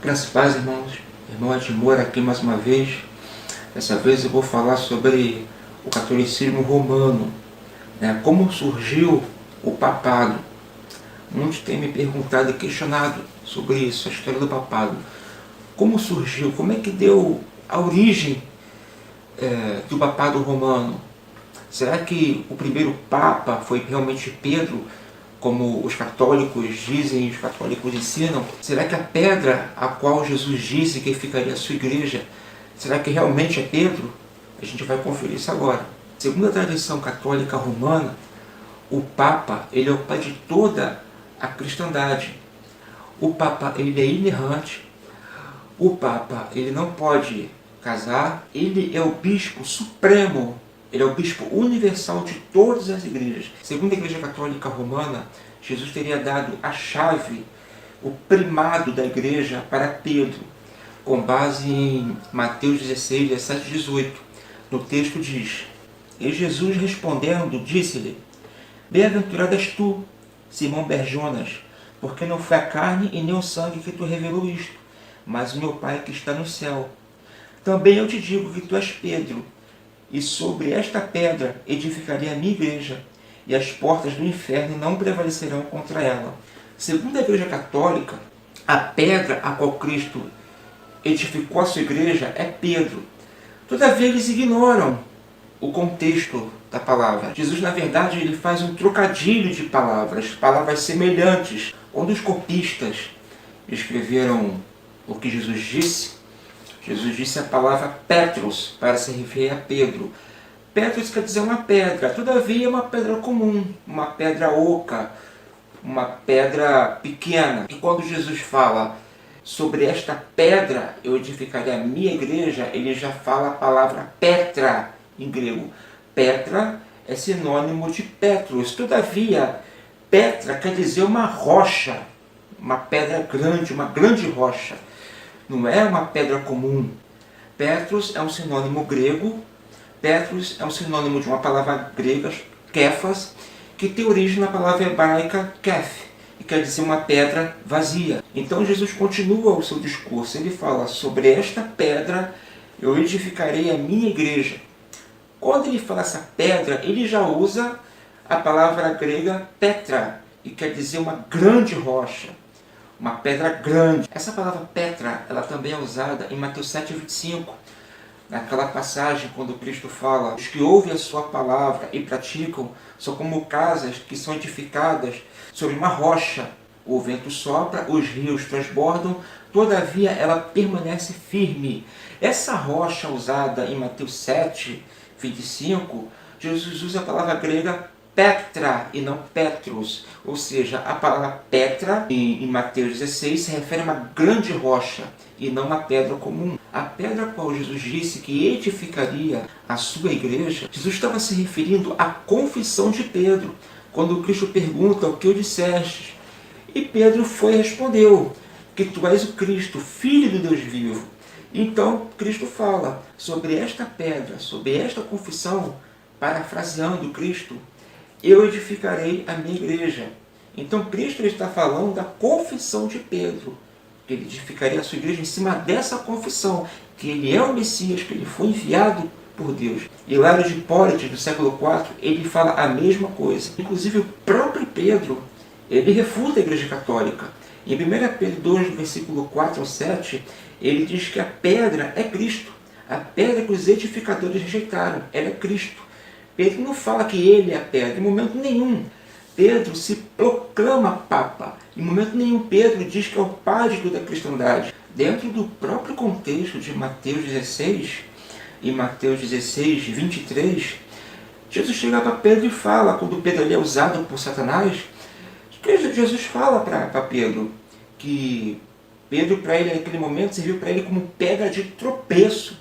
Graças a paz, irmãos. Irmão Edmor aqui mais uma vez. Dessa vez eu vou falar sobre o catolicismo romano, né? Como surgiu o papado. Muitos têm me perguntado e questionado sobre isso, a história do papado. Como surgiu? Como é que deu a origem do papado romano? Será que o primeiro papa foi realmente Pedro, como os católicos dizem e os católicos ensinam? Será que a pedra a qual Jesus disse que ficaria a sua igreja, será que realmente é Pedro? A gente vai conferir isso agora. Segundo a tradição católica romana, o Papa ele é o pai de toda a cristandade. O Papa ele é inerrante. O Papa ele não pode casar. Ele é o bispo supremo. Ele é o bispo universal de todas as igrejas. Segundo a Igreja Católica Romana, Jesus teria dado a chave, o primado da igreja para Pedro, com base em Mateus 16, 17 e 18. No texto diz: E Jesus respondendo, disse-lhe: Bem-aventurado és tu, Simão Bar-Jonas, porque não foi a carne e nem o sangue que tu revelou isto, mas o meu Pai que está no céu. Também eu te digo que tu és Pedro, e sobre esta pedra edificarei a minha igreja, e as portas do inferno não prevalecerão contra ela. Segundo a Igreja Católica, a pedra a qual Cristo edificou a sua igreja é Pedro. Todavia eles ignoram o contexto da palavra. Jesus, na verdade, ele faz um trocadilho de palavras semelhantes. Quando os copistas escreveram o que Jesus disse a palavra Petros para se referir a Pedro. Petros quer dizer uma pedra, todavia é uma pedra comum, uma pedra oca, uma pedra pequena. E quando Jesus fala sobre esta pedra eu edificarei a minha igreja, ele já fala a palavra Petra em grego. Petra é sinônimo de Petros. Todavia, Petra quer dizer uma rocha, uma pedra grande, uma grande rocha. Não é uma pedra comum. Petros é um sinônimo grego. Petros é um sinônimo de uma palavra grega, Kéfas, que tem origem na palavra hebraica Kef, e quer dizer uma pedra vazia. Então Jesus continua o seu discurso. Ele fala: sobre esta pedra eu edificarei a minha igreja. Quando ele fala essa pedra, ele já usa a palavra grega Petra, e quer dizer uma grande rocha. Uma pedra grande. Essa palavra Petra, ela também é usada em Mateus 7,25, naquela passagem quando Cristo fala: os que ouvem a sua palavra e praticam são como casas que são edificadas sobre uma rocha. O vento sopra, os rios transbordam, todavia ela permanece firme. Essa rocha usada em Mateus 7,25, Jesus usa a palavra grega Petra e não Petros, ou seja, a palavra Petra em Mateus 16 se refere a uma grande rocha e não uma pedra comum. A pedra a qual Jesus disse que edificaria a sua igreja, Jesus estava se referindo à confissão de Pedro, quando Cristo pergunta: o que eu disseste? E Pedro foi e respondeu que tu és o Cristo, Filho do Deus vivo. Então Cristo fala sobre esta pedra, sobre esta confissão, parafraseando Cristo: eu edificarei a minha igreja. Então Cristo está falando da confissão de Pedro, que ele edificaria a sua igreja em cima dessa confissão, que ele é o Messias, que ele foi enviado por Deus. Hilário de Hipólite, do século IV, ele fala a mesma coisa. Inclusive o próprio Pedro, ele refuta a Igreja Católica. Em 1 Pedro 2, versículo 4 ao 7, ele diz que a pedra é Cristo. A pedra que os edificadores rejeitaram, ela é Cristo. Pedro não fala que ele é a pedra, em momento nenhum. Pedro se proclama Papa. Em momento nenhum Pedro diz que é o pai de toda a cristandade. Dentro do próprio contexto de Mateus 16, em Mateus 16, 23, Jesus chega para Pedro e fala, quando Pedro é usado por Satanás, que Jesus fala para Pedro que Pedro, para ele, naquele momento, serviu para ele como pedra de tropeço.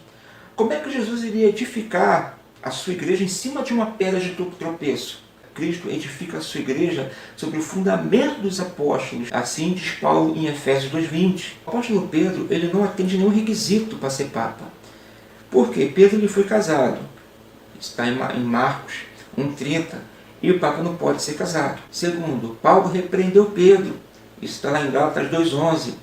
Como é que Jesus iria edificar a sua igreja em cima de uma pedra de tropeço? Cristo edifica a sua igreja sobre o fundamento dos apóstolos. Assim diz Paulo em Efésios 2,20. O apóstolo Pedro ele não atende nenhum requisito para ser Papa. Por quê? Pedro ele foi casado. Está em Marcos 1,30. E o Papa não pode ser casado. Segundo, Paulo repreendeu Pedro. Isso está lá em Gálatas 2,11.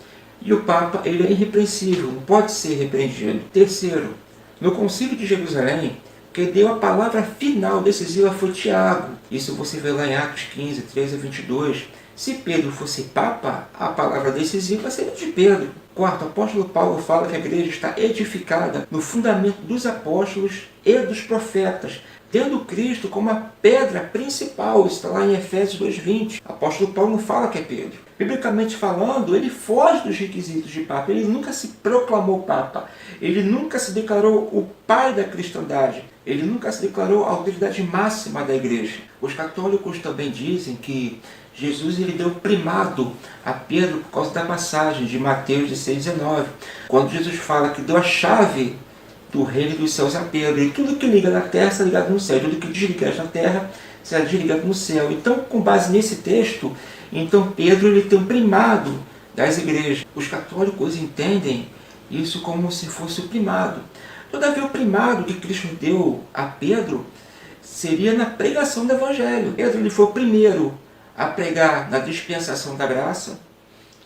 E o Papa, ele é irrepreensível, não pode ser repreendido. Terceiro, no Concílio de Jerusalém, quem deu a palavra final decisiva foi Tiago. Isso você vê lá em Atos 15, 13 a 22. Se Pedro fosse Papa, a palavra decisiva seria de Pedro. Quarto, o apóstolo Paulo fala que a igreja está edificada no fundamento dos apóstolos e dos profetas, tendo Cristo como a pedra principal. Isso está lá em Efésios 2,20. O apóstolo Paulo não fala que é Pedro. Biblicamente falando, ele foge dos requisitos de Papa. Ele nunca se proclamou Papa. Ele nunca se declarou o pai da cristandade. Ele nunca se declarou a autoridade máxima da igreja. Os católicos também dizem que Jesus ele deu primado a Pedro por causa da passagem de Mateus 16,19, quando Jesus fala que deu a chave do reino dos céus a Pedro, e tudo que liga na terra será ligado no céu, tudo que desliga na terra será desligado no céu. Então, com base nesse texto, então Pedro ele tem um primado das igrejas. Os católicos entendem isso como se fosse o primado. Todavia, o primado que Cristo deu a Pedro seria na pregação do Evangelho. Pedro ele foi o primeiro a pregar na dispensação da graça,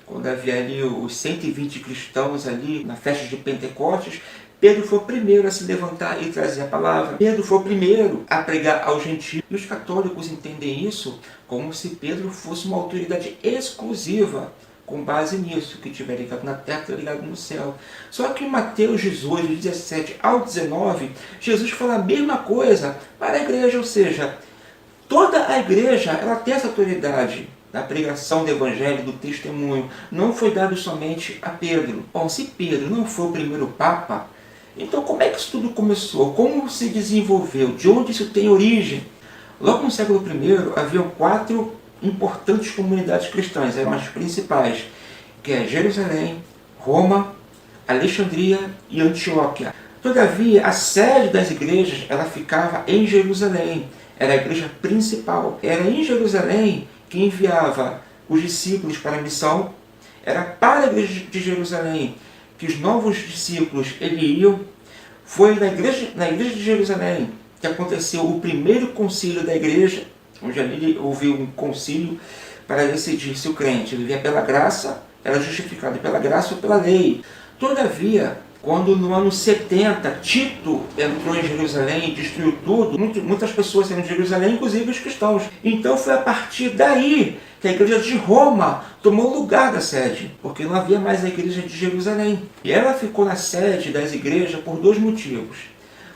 quando havia ali os 120 cristãos ali na festa de Pentecostes. Pedro foi o primeiro a se levantar e trazer a palavra. Pedro foi o primeiro a pregar aos gentios. E os católicos entendem isso como se Pedro fosse uma autoridade exclusiva, com base nisso, que tiver ligado na terra, está ligado no céu. Só que em Mateus 18, 17 ao 19, Jesus fala a mesma coisa para a igreja, ou seja, toda a igreja ela tem essa autoridade da pregação do evangelho, do testemunho. Não foi dado somente a Pedro. Bom, se Pedro não foi o primeiro papa, então como é que isso tudo começou? Como se desenvolveu? De onde isso tem origem? Logo no século I, haviam 4 importantes comunidades cristãs, eram as principais, que é Jerusalém, Roma, Alexandria e Antioquia. Todavia, a sede das igrejas ela ficava em Jerusalém. Era a igreja principal. Era em Jerusalém que enviava os discípulos para a missão. Era para a igreja de Jerusalém que os novos discípulos iam. Foi na igreja de Jerusalém que aconteceu o primeiro concílio da igreja, onde ali houve um concílio para decidir se o crente vivia pela graça, era justificado pela graça ou pela lei. Todavia, quando no ano 70 Tito entrou em Jerusalém e destruiu tudo, muitas pessoas saíram de Jerusalém, inclusive os cristãos. Então foi a partir daí que a igreja de Roma tomou o lugar da sede, porque não havia mais a igreja de Jerusalém. E ela ficou na sede das igrejas por 2 motivos.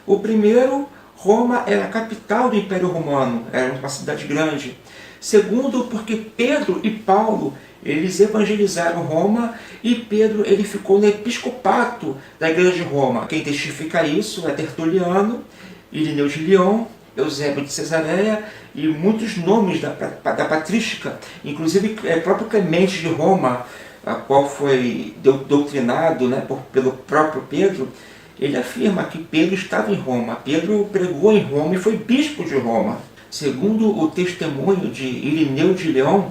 O primeiro, Roma era a capital do Império Romano, era uma cidade grande. Segundo, porque Pedro e Paulo eles evangelizaram Roma e Pedro ele ficou no episcopato da igreja de Roma. Quem testifica isso é Tertuliano, Irineu de Lyon, Eusébio de Cesareia e muitos nomes da patrística, inclusive próprio Clemente de Roma, a qual foi doutrinado pelo próprio Pedro. Ele afirma que Pedro estava em Roma. Pedro pregou em Roma e foi bispo de Roma. Segundo o testemunho de Irineu de Lyon,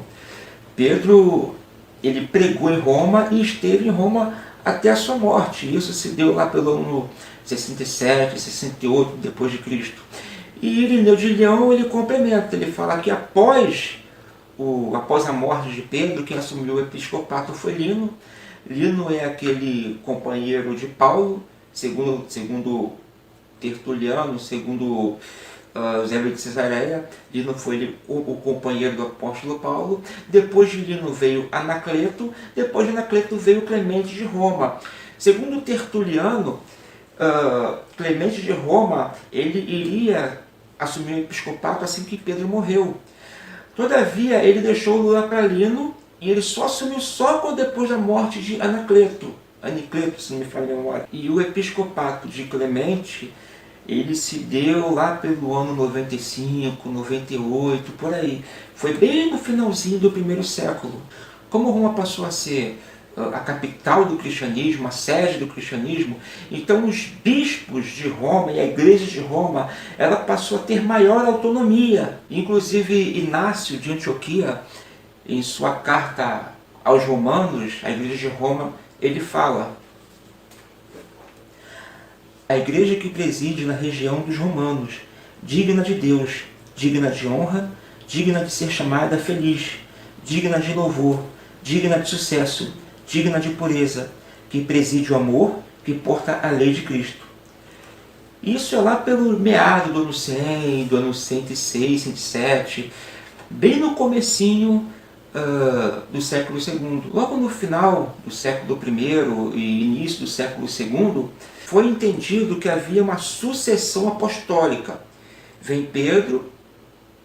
Pedro ele pregou em Roma e esteve em Roma até a sua morte. Isso se deu lá pelo ano 67, 68 depois de Cristo. E Irineu de Lyon ele complementa, ele fala que após a morte de Pedro, quem assumiu o episcopato foi Lino. Lino é aquele companheiro de Paulo, segundo Tertuliano, segundo Eusébio de Cesareia. Lino foi o companheiro do apóstolo Paulo. Depois de Lino veio Anacleto, depois de Anacleto veio Clemente de Roma. Segundo Tertuliano, Clemente de Roma ele iria assumir o episcopato assim que Pedro morreu. Todavia, ele deixou o lugar para Lino e ele só assumiu depois da morte de Anacleto, se não me falha a memória. E o episcopato de Clemente, ele se deu lá pelo ano 95, 98, por aí. Foi bem no finalzinho do 1º século. Como Roma passou a ser a capital do cristianismo, a sede do cristianismo, então os bispos de Roma e a igreja de Roma, ela passou a ter maior autonomia. Inclusive Inácio de Antioquia, em sua carta aos romanos, a igreja de Roma, ele fala: a igreja que preside na região dos romanos, digna de Deus, digna de honra, digna de ser chamada feliz, digna de louvor, digna de sucesso, digna de pureza, que preside o amor, que porta a lei de Cristo. Isso é lá pelo meado do ano 100, do ano 106, 107, bem no comecinho do século II. Logo no final do século I e início do século II, foi entendido que havia uma sucessão apostólica. Vem Pedro,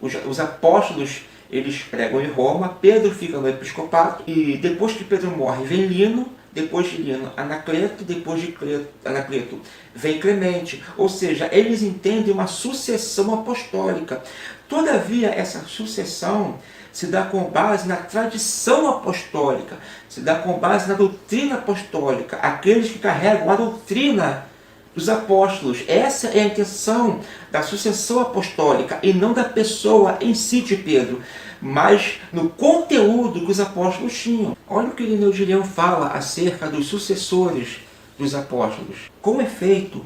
os apóstolos eles pregam em Roma, Pedro fica no episcopado, e depois que Pedro morre vem Lino, depois de Lino Anacleto, depois de Anacleto vem Clemente. Ou seja, eles entendem uma sucessão apostólica. Todavia, essa sucessão se dá com base na tradição apostólica, se dá com base na doutrina apostólica, aqueles que carregam a doutrina dos apóstolos. Essa é a intenção da sucessão apostólica e não da pessoa em si de Pedro, mas no conteúdo que os apóstolos tinham. Olha o que Irineu de Leão fala acerca dos sucessores dos apóstolos. Com efeito,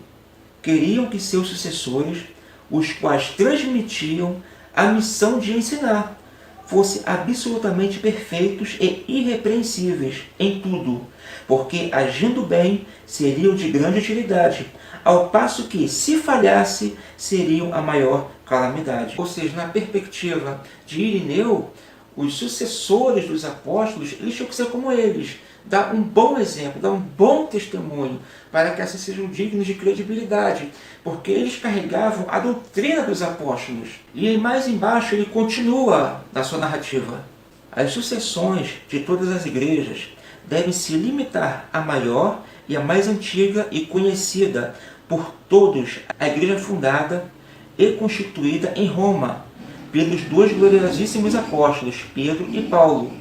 queriam que seus sucessores, os quais transmitiam a missão de ensinar, fossem absolutamente perfeitos e irrepreensíveis em tudo, porque, agindo bem, seriam de grande utilidade, ao passo que, se falhasse, seriam a maior calamidade. Ou seja, na perspectiva de Irineu, os sucessores dos apóstolos, eles tinham que ser como eles, dar um bom exemplo, dar um bom testemunho, para que assim sejam dignos de credibilidade, porque eles carregavam a doutrina dos apóstolos. E aí, mais embaixo ele continua na sua narrativa. As sucessões de todas as igrejas devem se limitar à maior e à mais antiga e conhecida por todos, a igreja fundada e constituída em Roma, pelos dois gloriosíssimos apóstolos, Pedro e Paulo,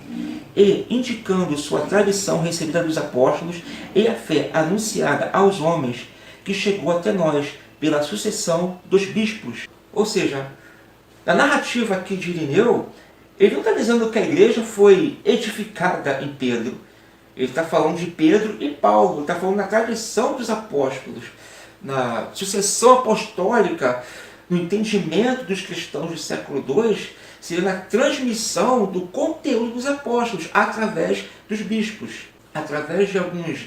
e indicando sua tradição recebida dos apóstolos e a fé anunciada aos homens, que chegou até nós pela sucessão dos bispos. Ou seja, na narrativa aqui de Irineu, ele não está dizendo que a igreja foi edificada em Pedro. Ele está falando de Pedro e Paulo, ele está falando na tradição dos apóstolos, na sucessão apostólica, no entendimento dos cristãos do século II, seria na transmissão do conteúdo dos apóstolos através dos bispos. Através de alguns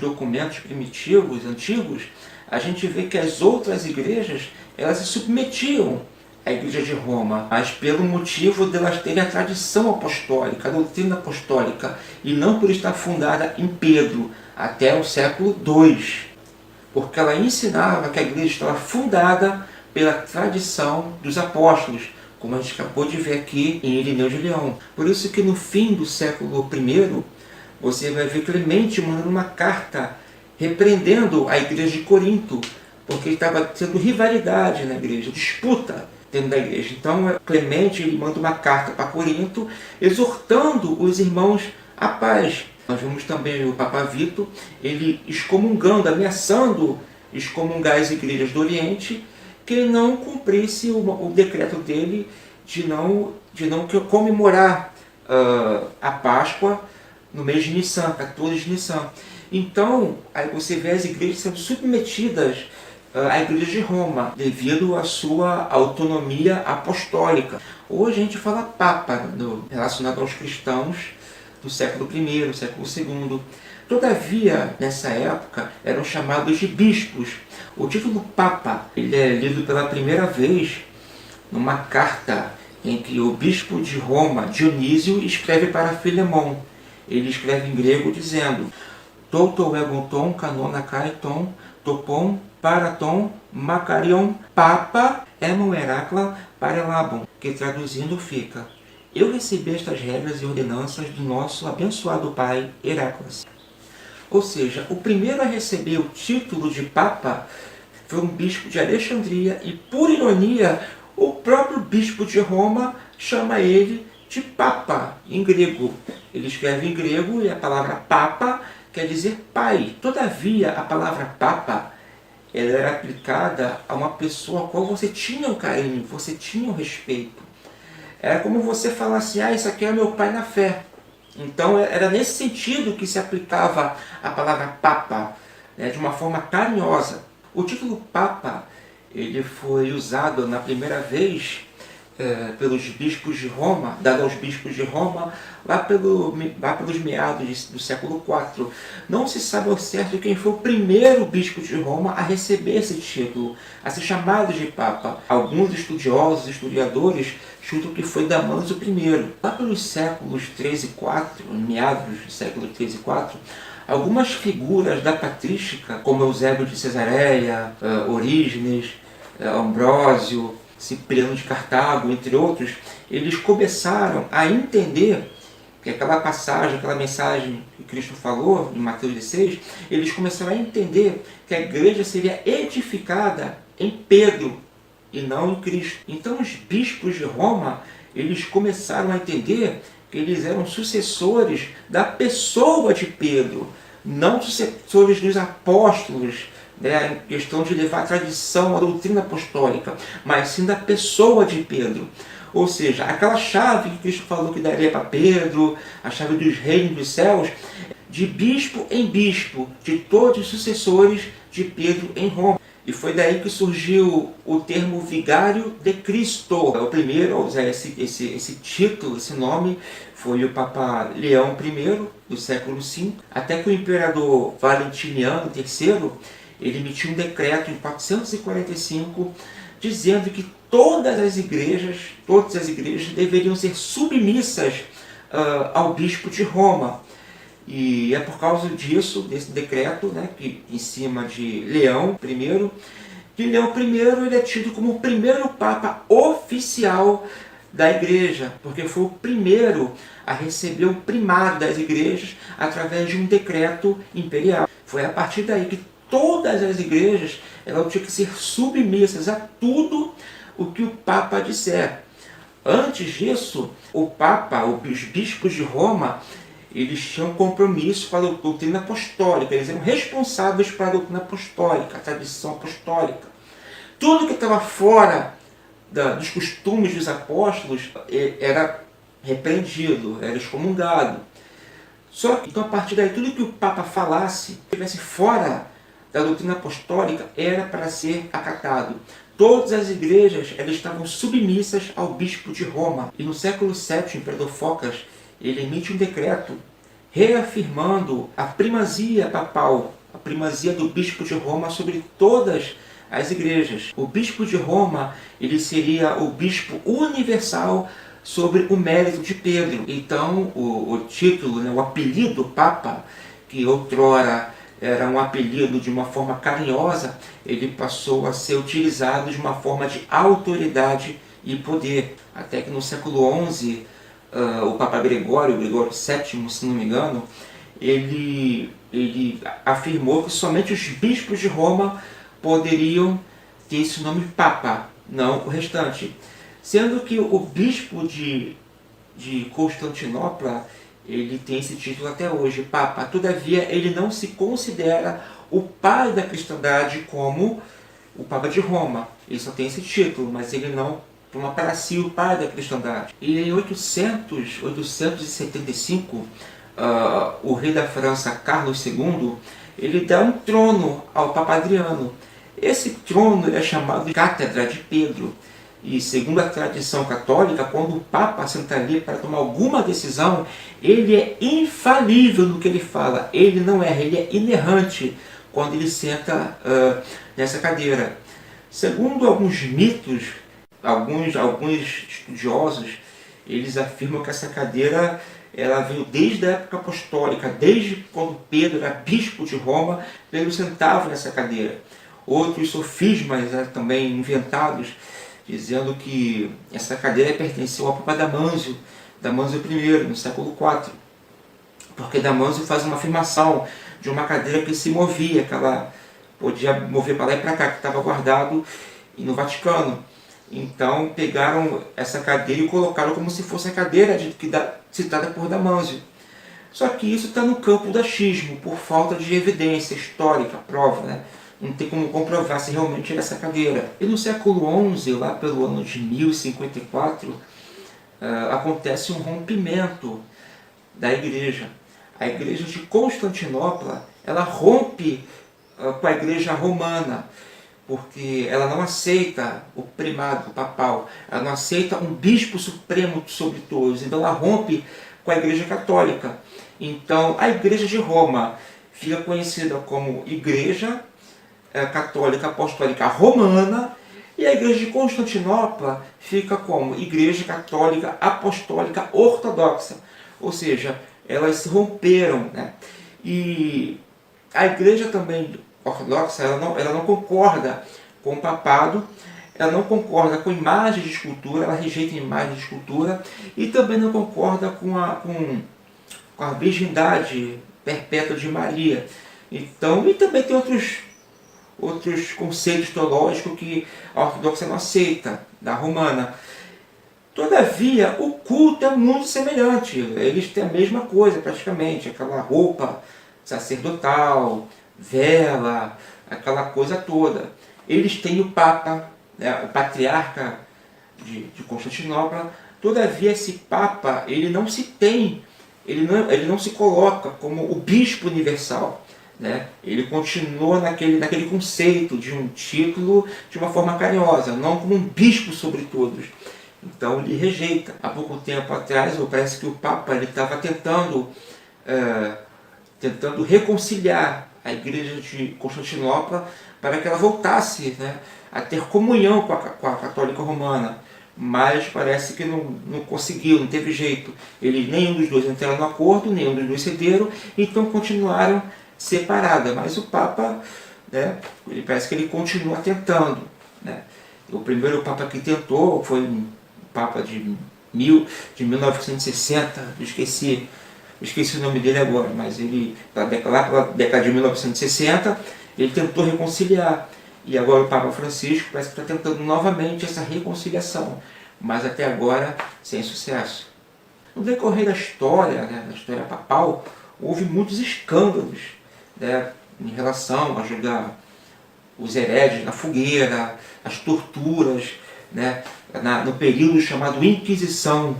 documentos primitivos, antigos, a gente vê que as outras igrejas elas se submetiam à igreja de Roma, mas pelo motivo de elas terem a tradição apostólica, a doutrina apostólica, e não por estar fundada em Pedro até o século II, porque ela ensinava que a igreja estava fundada pela tradição dos apóstolos, como a gente acabou de ver aqui em Irineu de Leão. Por isso que no fim do século I, você vai ver Clemente mandando uma carta repreendendo a igreja de Corinto, porque estava tendo rivalidade na igreja, disputa dentro da igreja. Então Clemente ele manda uma carta para Corinto, exortando os irmãos à paz. Nós vemos também o Papa Vito, ele excomungando, ameaçando excomungar as igrejas do Oriente, que não cumprisse o decreto dele de não comemorar a Páscoa no mês de Nissan, 14 de Nissan. Então, aí você vê as igrejas sendo submetidas à igreja de Roma, devido à sua autonomia apostólica. Hoje a gente fala Papa, relacionado aos cristãos do século I, século II. Todavia, nessa época, eram chamados de bispos. O título Papa ele é lido pela primeira vez numa carta em que o bispo de Roma, Dionísio, escreve para Filemão. Ele escreve em grego dizendo: Toto egonton kanonakaiton topon paraton makarion papa emon Heracla parelabon, que traduzindo fica: eu recebi estas regras e ordenanças do nosso abençoado pai Heracles. Ou seja, o primeiro a receber o título de Papa foi um bispo de Alexandria e, por ironia, o próprio bispo de Roma chama ele de Papa, em grego. Ele escreve em grego e a palavra Papa quer dizer pai. Todavia, a palavra Papa ela era aplicada a uma pessoa a qual você tinha um carinho, você tinha um respeito. Era como você falar assim: isso aqui é meu pai na fé. Então era nesse sentido que se aplicava a palavra Papa, né, de uma forma carinhosa. O título Papa ele foi usado na primeira vez pelos bispos de Roma, dado aos bispos de Roma, lá pelos meados do século IV. Não se sabe ao certo quem foi o primeiro bispo de Roma a receber esse título, a ser chamado de Papa. Alguns estudiosos, historiadores, chutam que foi Damásio I. Lá pelos séculos III e IV, meados do século III e IV, algumas figuras da patrística, como Eusébio de Cesareia, Orígenes, Ambrósio, Cipriano de Cartago, entre outros, eles começaram a entender que aquela passagem, aquela mensagem que Cristo falou em Mateus 16, eles começaram a entender que a igreja seria edificada em Pedro e não em Cristo. Então os bispos de Roma, eles começaram a entender que eles eram sucessores da pessoa de Pedro, não sucessores dos apóstolos, né, em questão de levar a tradição, a doutrina apostólica, mas sim da pessoa de Pedro. Ou seja, aquela chave que Cristo falou que daria para Pedro, a chave dos reinos dos céus, de bispo em bispo, de todos os sucessores de Pedro em Roma. E foi daí que surgiu o termo vigário de Cristo. O primeiro a usar esse título, esse nome, foi o Papa Leão I, do século V, até que o imperador Valentiniano III, ele emitiu um decreto em 445, dizendo que todas as igrejas deveriam ser submissas ao bispo de Roma. E é por causa disso, desse decreto, né, que, em cima de Leão I, que Leão I ele é tido como o primeiro Papa oficial da Igreja, porque foi o primeiro a receber o primado das igrejas através de um decreto imperial. Foi a partir daí que todas as igrejas elas tinham que ser submissas a tudo o que o Papa disser. Antes disso, o Papa, os bispos de Roma, eles tinham compromisso com a doutrina apostólica, eles eram responsáveis pela doutrina apostólica, a tradição apostólica. Tudo que estava fora dos costumes dos apóstolos era repreendido, era excomungado. Só que, então, a partir daí, tudo que o Papa falasse, que estivesse fora da doutrina apostólica, era para ser acatado. Todas as igrejas elas estavam submissas ao bispo de Roma. E no século VII, o imperador Focas, ele emite um decreto reafirmando a primazia papal, a primazia do bispo de Roma sobre todas as igrejas. O bispo de Roma ele seria o bispo universal sobre o mérito de Pedro. Então o título, né, o apelido Papa, que outrora era um apelido de uma forma carinhosa, ele passou a ser utilizado de uma forma de autoridade e poder. Até que no século XI, o Papa Gregório VII, se não me engano, ele afirmou que somente os bispos de Roma poderiam ter esse nome Papa, não o restante. Sendo que o bispo de Constantinopla, ele tem esse título até hoje, Papa. Todavia, ele não se considera o pai da cristandade como o Papa de Roma. Ele só tem esse título, mas ele não toma para si o pai da cristandade. E em 875, o rei da França, Carlos II, ele dá um trono ao Papa Adriano. Esse trono é chamado de Cátedra de Pedro. E segundo a tradição católica, quando o Papa senta ali para tomar alguma decisão, ele é infalível no que ele fala. Ele não erra, ele é inerrante quando ele senta nessa cadeira. Segundo alguns mitos, alguns estudiosos, eles afirmam que essa cadeira ela veio desde a época apostólica, desde quando Pedro era bispo de Roma, Pedro sentava nessa cadeira. Outros sofismas também inventados, dizendo que essa cadeira pertenceu ao Papa Damásio I, no século IV. Porque Damásio faz uma afirmação de uma cadeira que se movia, que ela podia mover para lá e para cá, que estava guardado no Vaticano. Então pegaram essa cadeira e colocaram como se fosse a cadeira citada por Damásio. Só que isso está no campo do achismo, por falta de evidência histórica, prova, né? Não tem como comprovar se realmente era essa cadeira. E no século XI, lá pelo ano de 1054, acontece um rompimento da igreja. A igreja de Constantinopla, ela rompe com a igreja romana. porque ela não aceita o primado papal, ela não aceita um bispo supremo sobre todos, então ela rompe com a Igreja Católica. Então a Igreja de Roma fica conhecida como Igreja Católica Apostólica Romana, e a Igreja de Constantinopla fica como Igreja Católica Apostólica Ortodoxa, ou seja, elas se romperam, né? E a Igreja também ortodoxa, ela não concorda com o papado, ela não concorda com imagens de escultura, ela rejeita imagens de escultura, e também não concorda com a virgindade perpétua de Maria. Então, e também tem outros conceitos teológicos que a ortodoxa não aceita, da romana. Todavia, o culto é muito semelhante, eles têm a mesma coisa praticamente, aquela roupa sacerdotal, vela, aquela coisa toda. Eles têm o Papa, né, o Patriarca de Constantinopla. Todavia, esse Papa, ele não se tem, ele não se coloca como o Bispo Universal, né? Ele continua naquele conceito de um título de uma forma carinhosa, não como um bispo sobre todos. Então ele rejeita. Há pouco tempo atrás, parece que o Papa estava tentando reconciliar a Igreja de Constantinopla para que ela voltasse, né, a ter comunhão com a Católica Romana. Mas parece que não conseguiu, não teve jeito. Nenhum dos dois entraram no acordo, nenhum dos dois cederam, então continuaram separadas. Mas o Papa, né, ele parece que ele continua tentando, né. O primeiro Papa que tentou foi um Papa de 1960, esqueci o nome dele agora, mas ele, lá pela década de 1960, ele tentou reconciliar. E agora o Papa Francisco parece que está tentando novamente essa reconciliação, mas até agora sem sucesso. No decorrer da história, né, da história papal, houve muitos escândalos, né, em relação a jogar os hereges na fogueira, as torturas, né, no período chamado Inquisição,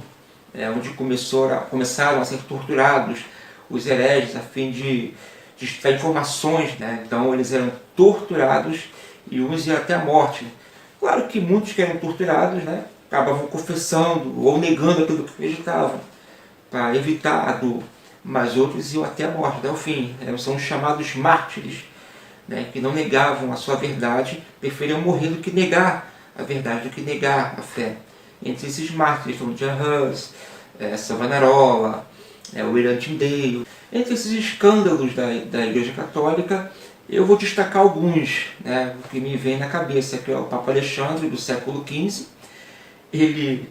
onde começaram a ser torturados os hereges a fim de extrair informações, né? Então eles eram torturados e uns iam até a morte. Claro que muitos que eram torturados, né, acabavam confessando ou negando aquilo que acreditavam, para evitar a dor, mas outros iam até a morte, até o fim. São os chamados mártires, né, que não negavam a sua verdade, preferiam morrer do que negar a verdade, do que negar a fé. Entre esses mártires estão John Hus, Savonarola, William Tyndale. Entre esses escândalos da Igreja Católica, eu vou destacar alguns, né, que me vem na cabeça, que é o Papa Alexandre, do século XV. Ele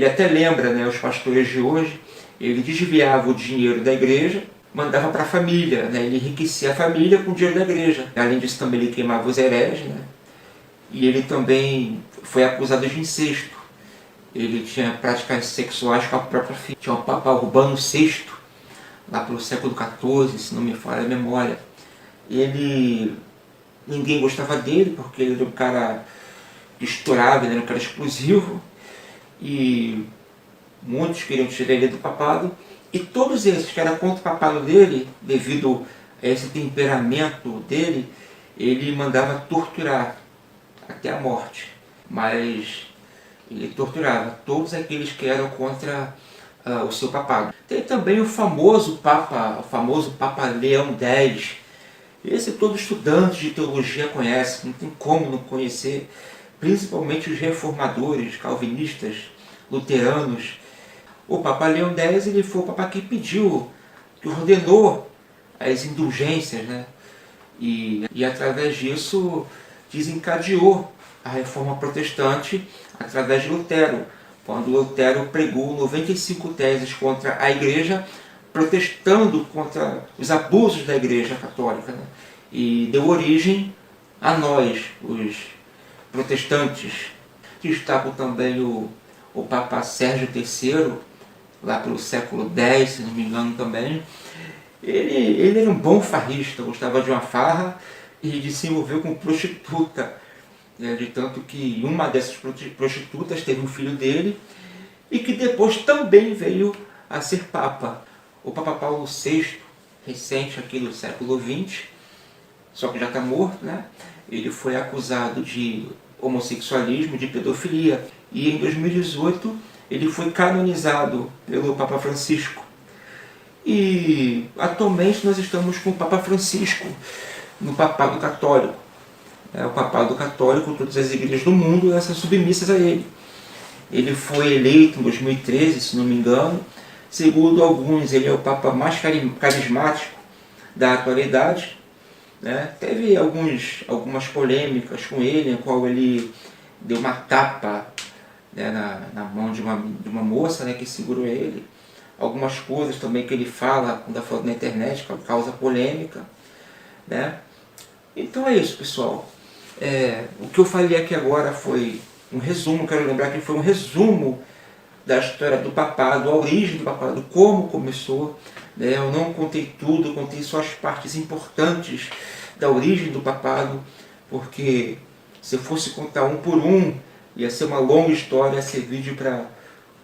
até lembra, né, os pastores de hoje, ele desviava o dinheiro da igreja, mandava para a família, né, ele enriquecia a família com o dinheiro da igreja. Além disso, também ele queimava os hereges, né, e ele também foi acusado de incesto. Ele tinha práticas sexuais com a própria filha. Tinha o Papa Urbano VI, lá pelo século XIV, se não me falha a memória. Ninguém gostava dele, porque ele era um cara que estourava, ele era um cara explosivo, e muitos queriam tirar ele do papado, e todos esses que eram contra o papado dele, devido a esse temperamento dele, ele mandava torturar até a morte. Mas ele torturava todos aqueles que eram contra o seu papado. Tem também o famoso Papa Leão X. Esse todo estudante de teologia conhece, não tem como não conhecer, principalmente os reformadores, calvinistas, luteranos. O Papa Leão X, ele foi o Papa que pediu, que ordenou as indulgências, né? E através disso desencadeou a reforma protestante através de Lutero, quando Lutero pregou 95 teses contra a Igreja, protestando contra os abusos da Igreja Católica, né? E deu origem a nós, os protestantes. Destaco também o Papa Sérgio III, lá pelo século X, se não me engano também. Ele era um bom farrista, gostava de uma farra e de se envolver com prostituta. De tanto que uma dessas prostitutas teve um filho dele e que depois também veio a ser Papa. O Papa Paulo VI, recente aqui do século XX, só que já está morto, né? Ele foi acusado de homossexualismo, de pedofilia. E em 2018 ele foi canonizado pelo Papa Francisco. E atualmente nós estamos com o Papa Francisco no Papado Católico. O Papado Católico, todas as igrejas do mundo, são submissas a ele. Ele foi eleito em 2013, se não me engano. Segundo alguns, ele é o Papa mais carismático da atualidade. Teve algumas polêmicas com ele, em qual ele deu uma tapa na mão de uma moça que segurou ele. Algumas coisas também que ele fala, quando está falando na internet, causa polêmica. Então é isso, pessoal. O que eu falei aqui agora foi um resumo, quero lembrar que foi um resumo da história do papado, a origem do papado, como começou. Eu não contei tudo, contei só as partes importantes da origem do papado, porque se eu fosse contar um por um, ia ser uma longa história, ia ser vídeo para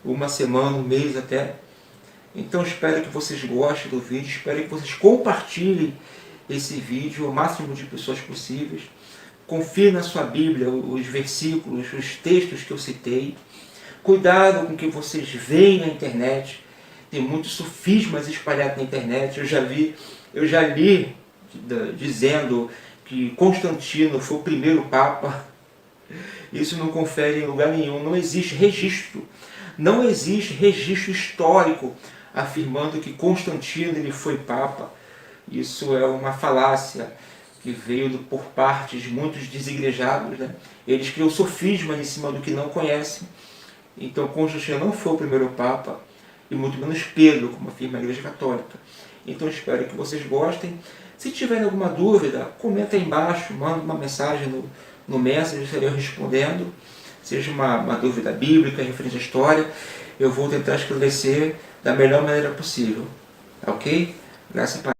uma semana, um mês até. Então espero que vocês gostem do vídeo, espero que vocês compartilhem esse vídeo ao máximo de pessoas possíveis. Confie na sua Bíblia, os versículos, os textos que eu citei. Cuidado com o que vocês veem na internet. Tem muitos sofismas espalhados na internet. Eu já li dizendo que Constantino foi o primeiro Papa. Isso não confere em lugar nenhum. Não existe registro. Não existe registro histórico afirmando que Constantino ele foi Papa. Isso é uma falácia que veio por parte de muitos desigrejados. Eles criam sofisma em cima do que não conhecem. Então Constantino não foi o primeiro Papa, e muito menos Pedro, como afirma a Igreja Católica. Então espero que vocês gostem. Se tiverem alguma dúvida, comenta aí embaixo, manda uma mensagem no Messenger, estarei respondendo. Seja uma dúvida bíblica, referente à história, eu vou tentar esclarecer da melhor maneira possível. Ok? Graças a Deus.